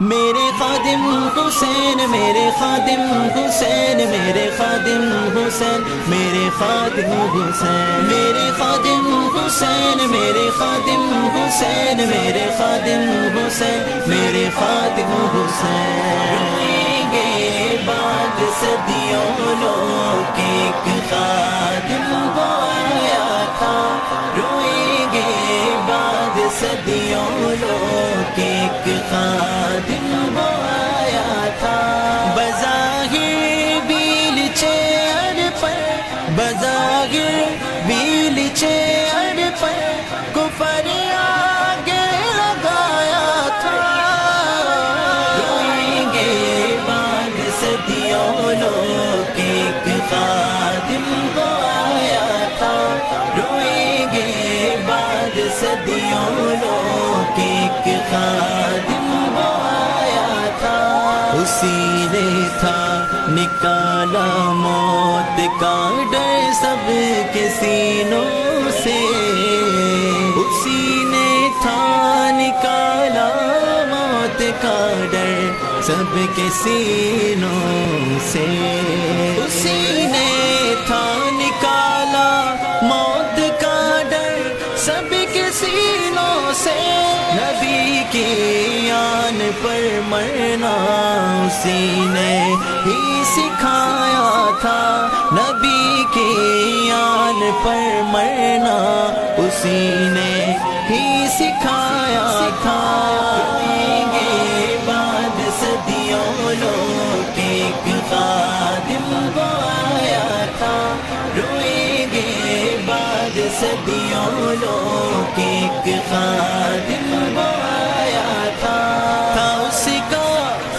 میرے خادم حسین، میرے خادم حسین، میرے خادم حسین، میرے خادم حسین، میرے خادم حسین، میرے خادم حسین، میرے خادم حسین، میرے خادم حسین۔ روئیں گے بعد صدیوں لوگ ایک خادم وہ آیا تھا، روئیں گے بعد صدیوں لوگ ایک خادم وہ آیا تھا۔ بظاہر بیل چیئر پر، بظاہر بیل چیئر پر کفر آگے لگایا تھا، روئیں گے بعد صدیوں لوگ ایک خادم وہ آیا تھا، روئیں گے بعد صدیوں لوگ ایک خادم وہ آیا تھا۔ اسی نے تھا نکالا موت کا ڈر سب کے سینوں سے، اسی نے تھا نکالا موت کا ڈر سب کے سینوں سے، اسی نے تھا نکالا موت کا ڈر سب کے سینوں سے۔ نبی کی آن پر مرنا اسی نے ہی سکھایا تھا، نبی کی آن پر مرنا اسی نے ہی سکھایا تھا۔ روئیں گے بعد صدیوں لوگ ایک خادم وہ آیا تھا، روئیں گے بعد صدیوں لوگ ایک خادم وہ آیا تھا۔ اس کا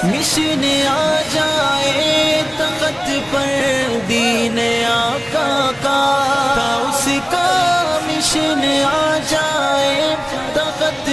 مشن آ جائے تخت پر دین آقا کا، اس کا مشن آ جائے تخت